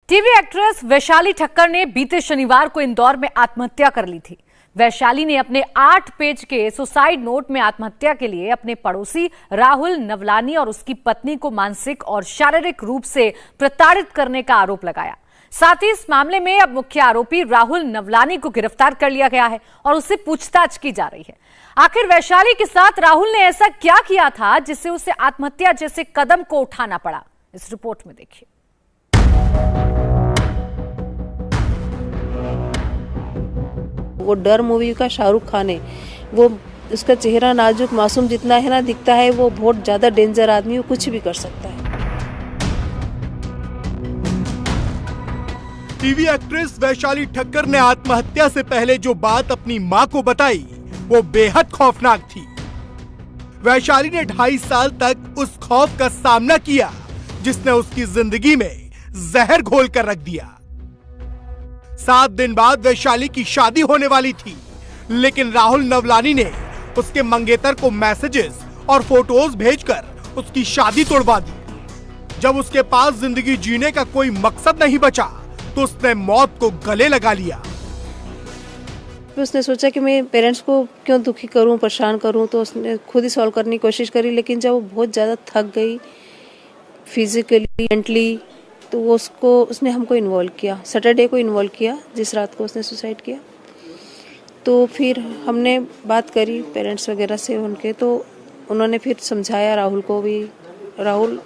TV actress Vaishali Thakkar ने बीते शनिवार को इंदौर में आत्महत्या कर ली थी। वैशाली ने अपने 8 पेज के सुसाइड नोट में आत्महत्या के लिए अपने पड़ोसी राहुल नवलानी और उसकी पत्नी को मानसिक और शारीरिक रूप से प्रताड़ित करने का आरोप लगाया। साथ ही इस मामले में अब मुख्य आरोपी राहुल नवलानी को गिरफ्तार कर लिया गया है और उससे पूछताछ की जा रही है। आखिर वैशाली के साथ राहुल ने ऐसा क्या किया था जिससे उसे आत्महत्या जैसे कदम को उठाना पड़ा, इस रिपोर्ट में देखिए। वो डर मूवी का शाहरुख खान है, वो उसका चेहरा नाजुक मासूम जितना है ना दिखता है, वो बहुत ज्यादा डेंजर आदमी, वो कुछ भी कर सकता है। टीवी एक्ट्रेस वैशाली ठक्कर ने आत्महत्या से पहले जो बात अपनी मां को बताई वो बेहद खौफनाक थी। वैशाली ने 2.5 साल तक उस खौफ का सामना किया जिसने उसकी जिंदगी में जहर घोल कर रख दिया। 7 दिन बाद वैशाली की शादी होने वाली थी, लेकिन राहुल नवलानी ने उसके मंगेतर को मैसेजेस और फोटोज भेजकर उसकी शादी तोड़वा दी। जब उसके पास जिंदगी जीने का कोई मकसद नहीं बचा तो उसने मौत को गले लगा लिया। उसने सोचा कि मैं पेरेंट्स को क्यों दुखी करूं, परेशान करूं, तो उसने खुद ही सॉल्व करने की कोशिश करी। लेकिन जब वो बहुत ज्यादा थक गई फिजिकली मेंटली, तो वो उसने हमको इन्वॉल्व किया। सैटरडे को इन्वॉल्व किया, जिस रात को उसने सुसाइड किया। तो फिर हमने बात करी पेरेंट्स वगैरह से उनके, तो उन्होंने फिर समझाया राहुल को भी। राहुल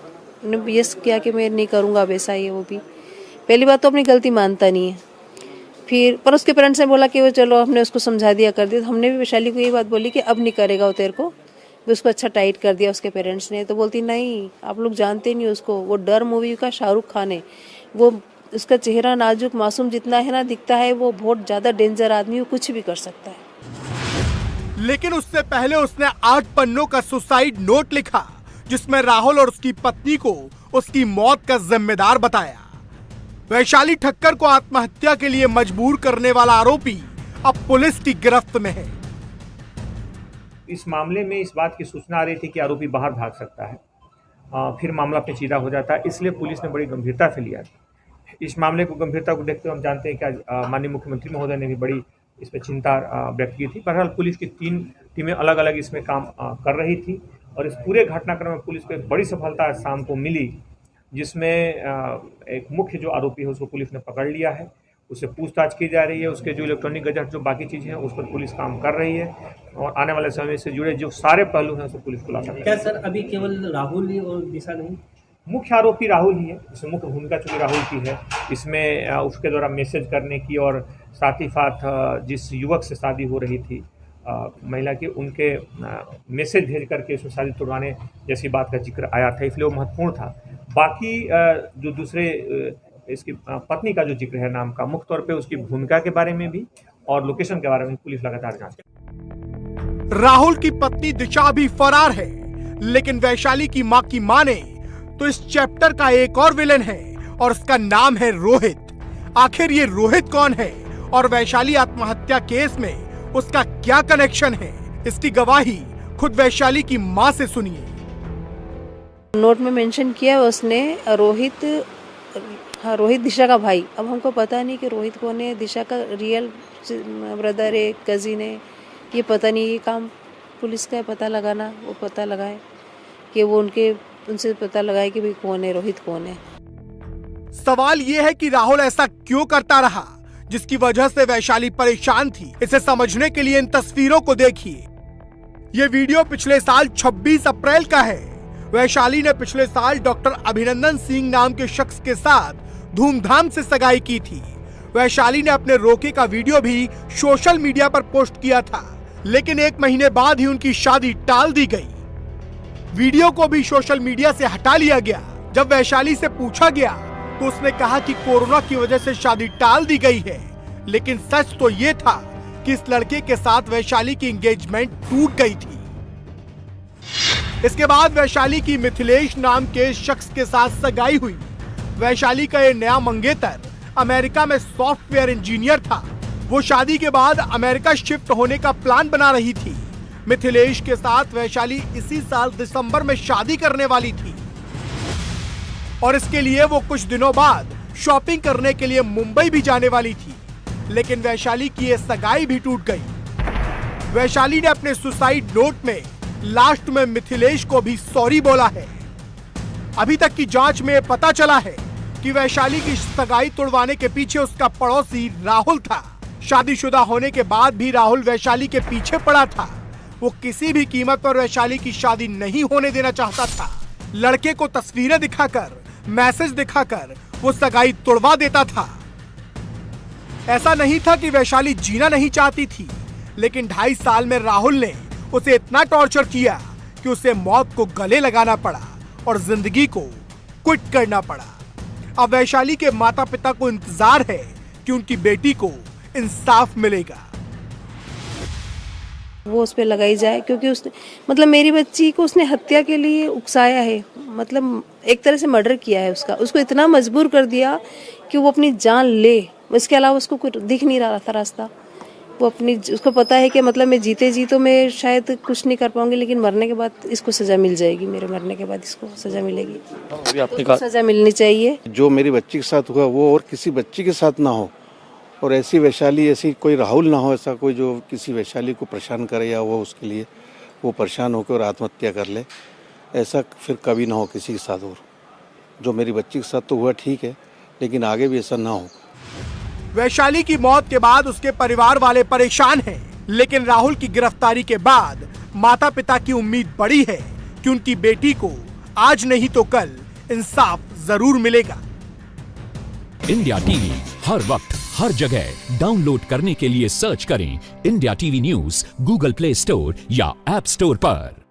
ने यस किया कि मैं नहीं करूँगा वैसा ही। वो भी पहली बात तो अपनी गलती मानता नहीं है। फिर पर उसके पेरेंट्स ने बोला कि वो चलो हमने उसको समझा दिया कर दिया। तो हमने भी वैशाली को यही बात बोली कि अब नहीं करेगा वो तेरे को, भी उसको अच्छा टाइट कर दिया उसके पेरेंट्स ने। तो बोलती नहीं, आप लोग जानते नहीं उसको, वो डर मूवी का शाहरुख खान है, वो उसका चेहरा नाजुक मासूम जितना है ना दिखता है, वो बहुत ज्यादा डेंजर आदमी, वो कुछ भी कर सकता है। लेकिन उससे पहले उसने 8 पन्नों का सुसाइड नोट लिखा जिसमें राहुल और उसकी पत्नी को उसकी मौत का जिम्मेदार बताया। वैशाली ठक्कर को आत्महत्या के लिए मजबूर करने वाला आरोपी अब पुलिस की गिरफ्त में है। इस मामले में इस बात की सूचना आ रही थी कि आरोपी बाहर भाग सकता है, फिर मामला पेचीदा हो जाता है, इसलिए पुलिस ने बड़ी गंभीरता से लिया। इस मामले को गंभीरता को देखते हुए हम जानते हैं कि आज माननीय मुख्यमंत्री महोदय ने भी बड़ी इसमें चिंता व्यक्त की थी। बहरहाल पुलिस की 3 टीमें अलग अलग इसमें काम कर रही थी और इस पूरे घटनाक्रम में पुलिस को एक बड़ी सफलता शाम को मिली, जिसमें एक मुख्य जो आरोपी है उसको पुलिस ने पकड़ लिया है। उससे पूछताछ की जा रही है, उसके जो इलेक्ट्रॉनिक गजट जो बाकी चीज़ें हैं उस पर पुलिस काम कर रही है और आने वाले समय से जुड़े जो सारे पहलू हैं उसको पुलिस खुलासा करेगी। क्या सर अभी केवल राहुल ही और दिशा नहीं? मुख्य आरोपी राहुल ही है, इसमें मुख्य भूमिका चूंकि राहुल की है। इसमें उसके द्वारा मैसेज करने की और साथ ही साथ जिस युवक से शादी हो रही थी महिला की, उनके मैसेज भेज करके उसमें शादी तोड़वाने जैसी बात का जिक्र आया था, इसलिए वो महत्वपूर्ण था। बाकी जो दूसरे इसकी पत्नी का जो जिक्र है नाम का, मुख्य तौर पे उसकी भूमिका के बारे में भी और लोकेशन के बारे में पुलिस लगातार जांच कर रही है। राहुल की पत्नी दिशा भी फरार है, लेकिन वैशाली की मां की माने तो इस चैप्टर का एक और विलेन है और उसका नाम है रोहित। आखिर ये रोहित कौन है और वैशाली आत्महत्या केस में उसका क्या कनेक्शन है, इसकी गवाही खुद वैशाली की मां से सुनिए। नोट में मेंशन किया उसने रोहित, हाँ रोहित दिशा का भाई। अब हमको पता नहीं कि रोहित कौन है, दिशा का रियल ब्रदर है, कजिन है, ये पता नहीं। ये काम पुलिस का है पता लगाना, वो पता लगाए कि वो उनसे पता लगाए कि भाई कौन है, रोहित कौन है। सवाल ये है कि राहुल ऐसा क्यों करता रहा जिसकी वजह से वैशाली परेशान थी। इसे समझने के लिए इन तस्वीरों को देखिए। ये वीडियो पिछले साल 26 अप्रैल का है। वैशाली ने पिछले साल डॉक्टर अभिनंदन सिंह नाम के शख्स के साथ धूमधाम से सगाई की थी। वैशाली ने अपने रोके का वीडियो भी सोशल मीडिया पर पोस्ट किया था, लेकिन 1 महीने बाद ही उनकी शादी टाल दी गई। वीडियो को भी सोशल मीडिया से हटा लिया गया। जब वैशाली से पूछा गया तो उसने कहा कि कोरोना की वजह से शादी टाल दी गई है, लेकिन सच तो ये था कि इस लड़के के साथ वैशाली की एंगेजमेंट टूट गई थी। इसके बाद वैशाली की मिथिलेश नाम के शख्स के साथ सगाई हुई। वैशाली का ये नया मंगेतर अमेरिका में सॉफ्टवेयर इंजीनियर था। वो शादी के बाद अमेरिका शिफ्ट होने का प्लान बना रही थी। मिथिलेश के साथ वैशाली इसी साल दिसंबर में शादी करने वाली थी और इसके लिए वो कुछ दिनों बाद शॉपिंग करने के लिए मुंबई भी जाने वाली थी, लेकिन वैशाली की ये सगाई भी टूट गई। वैशाली ने अपने सुसाइड नोट में लास्ट में मिथिलेश को भी सॉरी बोला है। अभी तक की जांच में पता चला है कि वैशाली की सगाई तोड़वाने के पीछे उसका पड़ोसी राहुल था। शादीशुदा होने के बाद भी राहुल वैशाली के पीछे पड़ा था। वो किसी भी कीमत पर वैशाली की शादी नहीं होने देना चाहता था। लड़के को तस्वीरें दिखाकर, मैसेज दिखाकर वो सगाई तोड़वा देता था। ऐसा नहीं था कि वैशाली जीना नहीं चाहती थी, लेकिन 2.5 साल में राहुल ने उसे इतना टॉर्चर किया कि उसे मौत को गले लगाना पड़ा और जिंदगी को क्विट करना पड़ा। अब वैशाली के माता पिता को इंतजार है कि उनकी बेटी को इंसाफ मिलेगा। वो उस पे लगाई जाए, क्योंकि उसने मतलब मेरी बच्ची को उसने हत्या के लिए उकसाया है, मतलब एक तरह से मर्डर किया है उसको इतना मजबूर कर दिया कि वो अपनी जान ले। इसके अलावा उसको कुछ दिख नहीं रहा था रास्ता। वो उसको पता है कि मतलब मैं जीते जी तो मैं शायद कुछ नहीं कर पाऊंगी, लेकिन मरने के बाद इसको सजा मिल जाएगी। मेरे मरने के बाद इसको सजा मिलेगी। तो सजा मिलनी चाहिए। जो मेरी बच्ची के साथ हुआ वो और किसी बच्ची के साथ ना हो, और ऐसी वैशाली, ऐसी कोई राहुल ना हो, ऐसा कोई जो किसी वैशाली को परेशान करे या वो उसके लिए वो परेशान होकर और आत्महत्या कर ले, ऐसा फिर कभी ना हो किसी के साथ। और जो मेरी बच्ची के साथ तो हुआ ठीक है, लेकिन आगे भी ऐसा ना हो। वैशाली की मौत के बाद उसके परिवार वाले परेशान हैं, लेकिन राहुल की गिरफ्तारी के बाद माता पिता की उम्मीद बढ़ी है कि उनकी बेटी को आज नहीं तो कल इंसाफ जरूर मिलेगा। इंडिया टीवी हर वक्त हर जगह डाउनलोड करने के लिए सर्च करें India TV news Google play store या ऐप स्टोर पर।